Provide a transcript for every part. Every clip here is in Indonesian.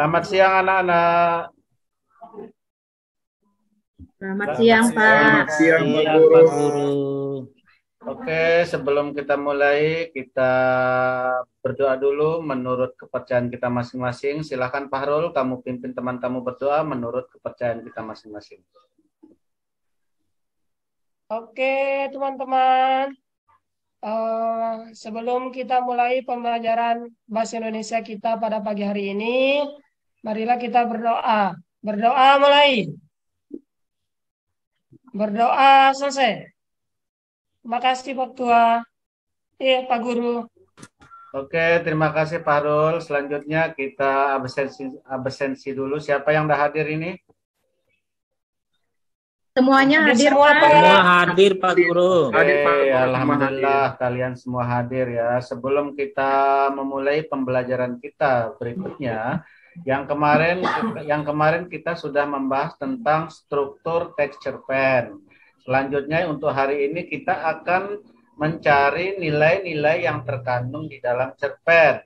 Selamat siang anak-anak. Selamat siang, Pak. Selamat siang, Pak Siang, Guru. Pak Guru. Oke, sebelum kita mulai, kita berdoa dulu menurut kepercayaan kita masing-masing. Silakan Pak Harul, kamu pimpin teman kamu berdoa menurut kepercayaan kita masing-masing. Oke, teman-teman. Sebelum kita mulai pembelajaran Bahasa Indonesia kita pada pagi hari ini, marilah kita berdoa. Berdoa mulai. Berdoa selesai. Terima kasih Pak Tua. Iya, Pak Guru. Oke, terima kasih Pak Harul. Selanjutnya kita absensi dulu. Siapa yang udah hadir ini? Semuanya hadir, Semua Pak. hadir, Pak Guru. Oke, Hadir, Pak. alhamdulillah kalian semua hadir ya. Sebelum kita memulai pembelajaran kita berikutnya, yang kemarin kita sudah membahas tentang struktur teks cerpen. Selanjutnya untuk hari ini kita akan mencari nilai-nilai yang terkandung di dalam cerpen.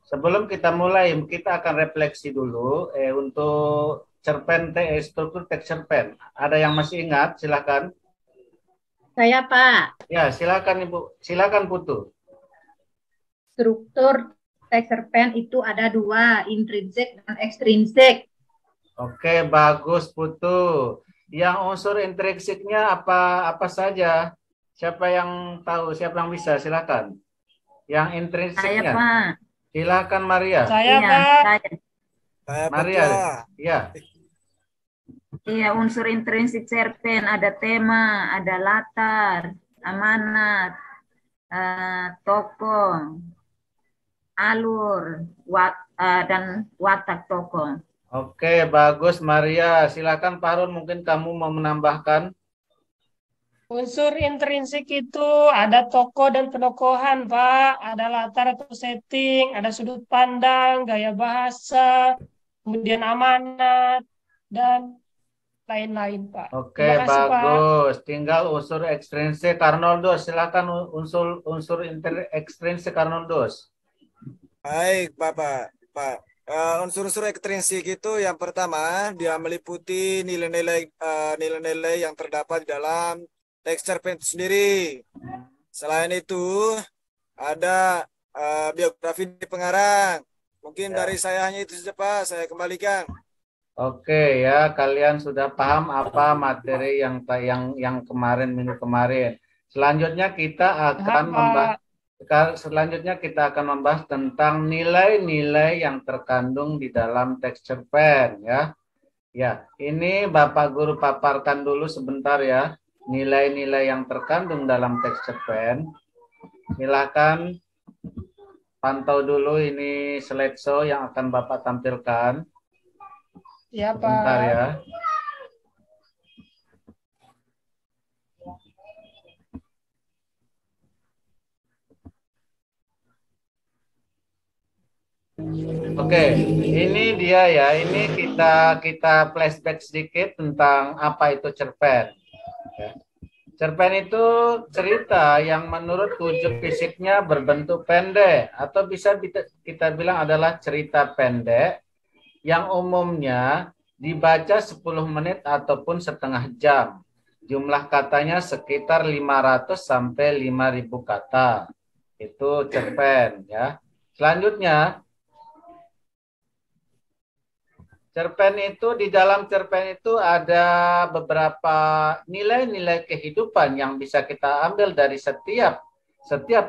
Sebelum kita mulai, kita akan refleksi dulu untuk cerpen struktur teks cerpen. Ada yang masih ingat? Silakan. Saya, Pak. Ya, silakan Ibu. Silakan Putu. Struktur teks cerpen itu ada dua, intrinsik dan ekstrinsik. Oke, bagus Putu. Yang unsur intrinsiknya apa saja? Siapa yang tahu? Siapa yang bisa? Silakan. Yang intrinsiknya. Saya, Pak. Silakan Maria. Saya, Pak. Maria. Ya. Iya, unsur intrinsik cerpen ada tema, ada latar, amanat, tokoh, alur, dan watak tokoh. Oke, bagus Maria. Silakan Pak Harun, mungkin kamu mau menambahkan. Unsur intrinsik itu ada tokoh dan penokohan, Pak. Ada latar atau setting, ada sudut pandang, gaya bahasa, kemudian amanat, dan lain-lain, Pak. Oke, Terima kasih, bagus. Pak. Tinggal unsur ekstrinsik Arnoldos. Silakan unsur ekstrinsik Arnoldos. Baik, Bapak. Pak. Unsur-unsur ekstrinsik itu yang pertama dia meliputi nilai-nilai yang terdapat di dalam teks cerpen itu sendiri. Selain itu ada biografi pengarang. Mungkin dari saya hanya itu saja, Pak. Saya kembalikan. Oke ya, kalian sudah paham apa materi yang minggu kemarin. Selanjutnya kita akan membahas tentang nilai-nilai yang terkandung di dalam teks cerpen ya. Ya, ini Bapak Guru paparkan dulu sebentar ya. Nilai-nilai yang terkandung dalam teks cerpen. Silakan pantau dulu ini slideshow yang akan Bapak tampilkan. Ya, Pak. Sebentar ya. Oke, ini dia ya. Ini kita flashback sedikit tentang apa itu cerpen. Ya. Cerpen itu cerita yang menurut wujud fisiknya berbentuk pendek atau bisa kita bilang adalah cerita pendek yang umumnya dibaca 10 menit ataupun setengah jam. Jumlah katanya sekitar 500 sampai 5.000 kata. Itu cerpen ya. Selanjutnya di dalam cerpen itu ada beberapa nilai-nilai kehidupan yang bisa kita ambil dari setiap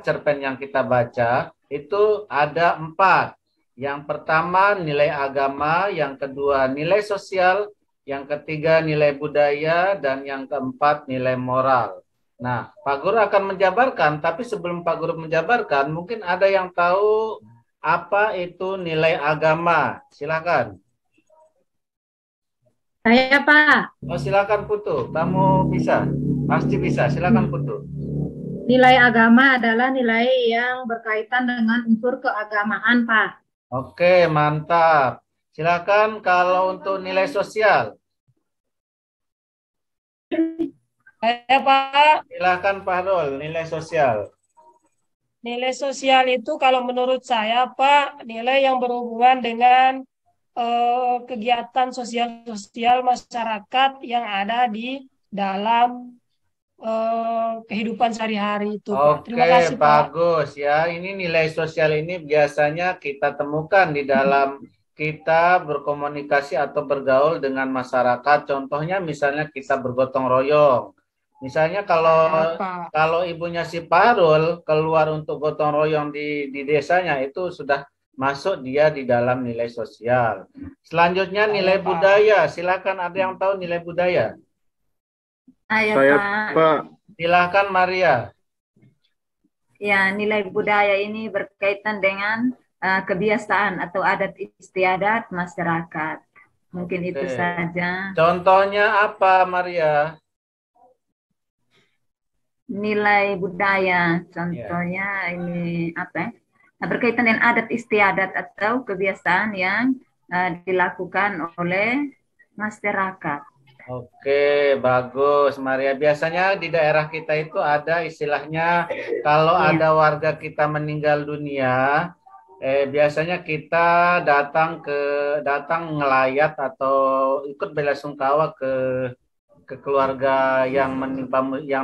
cerpen yang kita baca. Itu ada 4. Yang pertama nilai agama, yang kedua nilai sosial, yang ketiga nilai budaya, dan yang keempat nilai moral. Nah, Pak Guru akan menjabarkan, tapi sebelum Pak Guru menjabarkan, mungkin ada yang tahu apa itu nilai agama. Silakan. Saya, Pak. Oh, silakan Putu. Kamu bisa. Pasti bisa. Silakan Putu. Nilai agama adalah nilai yang berkaitan dengan unsur keagamaan, Pak. Oke, mantap. Silakan kalau untuk nilai sosial. Saya, Pak. Silakan Pak Harul, nilai sosial. Nilai sosial itu kalau menurut saya, Pak, nilai yang berhubungan dengan kegiatan sosial masyarakat yang ada di dalam kehidupan sehari-hari itu, Pak. Terima Oke, kasih, Pak. bagus ya. Ini nilai sosial ini biasanya kita temukan di dalam kita berkomunikasi atau bergaul dengan masyarakat. Contohnya misalnya kita bergotong royong. Misalnya Pak. kalau ibunya si Parul keluar untuk gotong royong di desanya, itu sudah masuk dia di dalam nilai sosial. Selanjutnya nilai Pak. budaya. Silakan, ada yang tahu nilai budaya? Ayo Saya, Pak. Pak. Silakan Maria. Ya, nilai budaya ini berkaitan dengan kebiasaan atau adat istiadat masyarakat. Mungkin itu Oke. saja. Contohnya apa, Maria? Nilai budaya, contohnya ini apa ya? Berkaitan dengan adat istiadat atau kebiasaan yang dilakukan oleh masyarakat. Oke, bagus, Maria. Biasanya di daerah kita itu ada istilahnya, kalau Iya. ada warga kita meninggal dunia, biasanya kita datang ngelayat atau ikut belasungkawa ke keluarga yang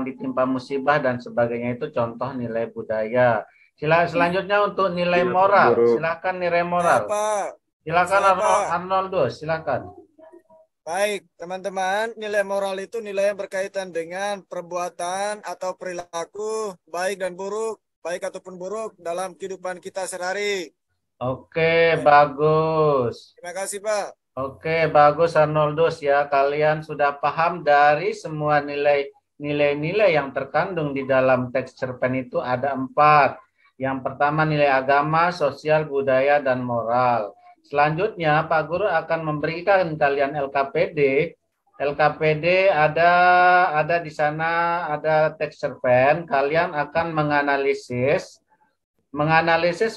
ditimpa musibah dan sebagainya. Itu contoh nilai budaya. Selanjutnya untuk nilai Iya, moral. Guru. Silakan nilai moral. Pak. Silakan Saya, Pak. Arnoldus, silakan. Baik, teman-teman, nilai moral itu nilai yang berkaitan dengan perbuatan atau perilaku baik dan buruk, baik ataupun buruk dalam kehidupan kita sehari-hari. Oke, bagus. Terima kasih, Pak. Oke, bagus Arnoldus ya. Kalian sudah paham dari semua nilai-nilai yang terkandung di dalam teks cerpen itu ada 4. Yang pertama nilai agama, sosial, budaya, dan moral. Selanjutnya Pak Guru akan memberikan kalian LKPD. LKPD ada di sana, ada teks cerpen. Kalian akan menganalisis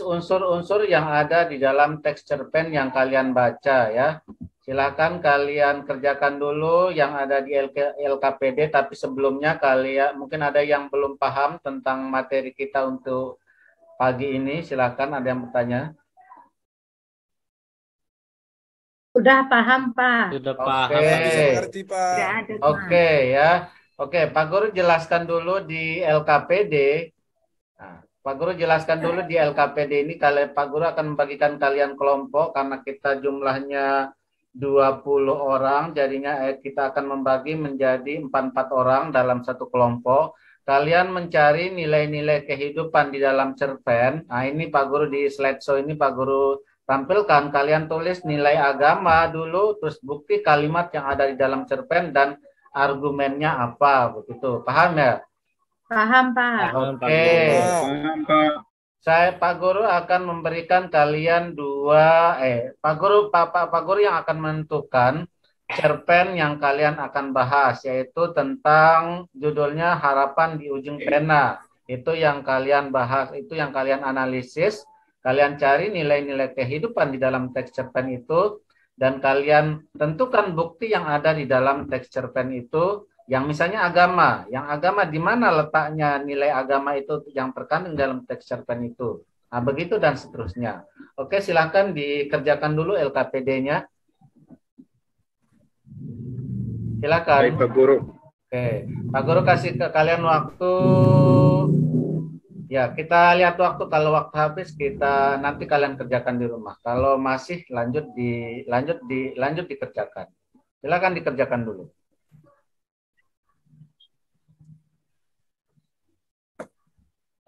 unsur-unsur yang ada di dalam teks cerpen yang kalian baca ya. Silakan kalian kerjakan dulu yang ada di LKPD, tapi sebelumnya kalian mungkin ada yang belum paham tentang materi kita untuk pagi ini. Silakan, ada yang bertanya. Sudah paham, Pak. Sudah Oke. paham. Bisa mengerti, Pak. Tidak ada, Pak. Oke ya. Oke, Pak Guru jelaskan dulu di LKPD. Nah, Pak Guru jelaskan dulu di LKPD ini, Pak Guru akan membagikan kalian kelompok karena kita jumlahnya 20 orang, jadinya kita akan membagi menjadi 4 orang dalam satu kelompok. Kalian mencari nilai-nilai kehidupan di dalam cerpen. Nah, ini Pak Guru di slideshow ini Pak Guru tampilkan. Kalian tulis nilai agama dulu, terus bukti kalimat yang ada di dalam cerpen dan argumennya apa, begitu. Paham ya? Paham, Pak. Oke. Paham, Pak. Pak Guru akan memberikan kalian Pak Guru yang akan menentukan cerpen yang kalian akan bahas, yaitu tentang judulnya Harapan di Ujung Pena. Itu yang kalian bahas, itu yang kalian analisis, kalian cari nilai-nilai kehidupan di dalam teks cerpen itu, dan kalian tentukan bukti yang ada di dalam teks cerpen itu. Yang misalnya agama, di mana letaknya nilai agama itu yang terkandung dalam teks cerpen itu. Nah, begitu dan seterusnya. Oke, silahkan dikerjakan dulu LKPD-nya. Silakan. Baik, Pak Guru. Oke, Pak Guru kasih ke kalian waktu. Ya, kita lihat waktu. Kalau waktu habis, nanti kalian kerjakan di rumah. Kalau masih lanjut dikerjakan. Silakan dikerjakan dulu.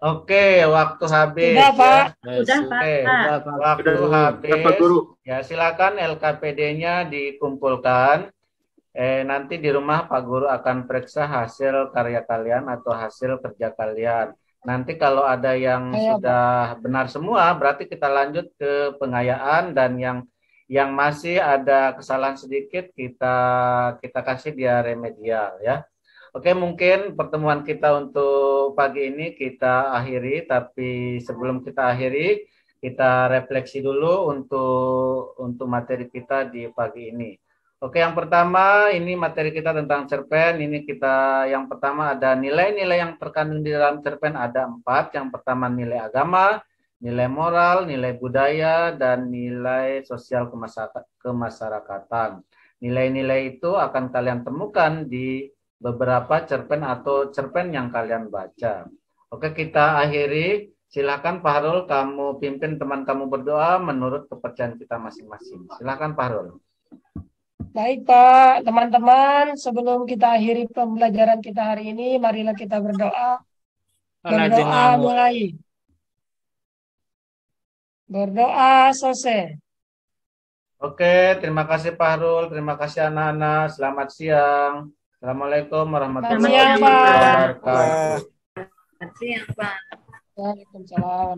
Oke, waktu habis. Sudah, Pak. Sudah, Pak. Oke, waktu habis. Pak Guru. Ya, silakan LKPD-nya dikumpulkan. Nanti di rumah Pak Guru akan periksa hasil karya kalian atau hasil kerja kalian. Nanti kalau ada yang sudah benar semua, berarti kita lanjut ke pengayaan, dan yang masih ada kesalahan sedikit kita kasih dia remedial ya. Oke, mungkin pertemuan kita untuk pagi ini kita akhiri, tapi sebelum kita akhiri, kita refleksi dulu untuk materi kita di pagi ini. Oke, yang pertama ini materi kita tentang cerpen. Yang pertama ada nilai-nilai yang terkandung di dalam cerpen ada 4. Yang pertama nilai agama, nilai moral, nilai budaya, dan nilai sosial kemasyarakatan. Nilai-nilai itu akan kalian temukan di beberapa cerpen atau cerpen yang kalian baca. Oke, kita akhiri. Silakan Pak Harul, kamu pimpin teman kamu berdoa menurut kepercayaan kita masing-masing. Silakan Pak Harul. Baik Pak, teman-teman, sebelum kita akhiri pembelajaran kita hari ini, marilah kita berdoa. Berdoa mulai. Berdoa selesai. Oke, terima kasih Pak Harul, terima kasih anak-anak. Selamat siang. Assalamualaikum warahmatullahi Selamat siang, Pak. wabarakatuh. Terima kasih, Pak. Waalaikumsalam.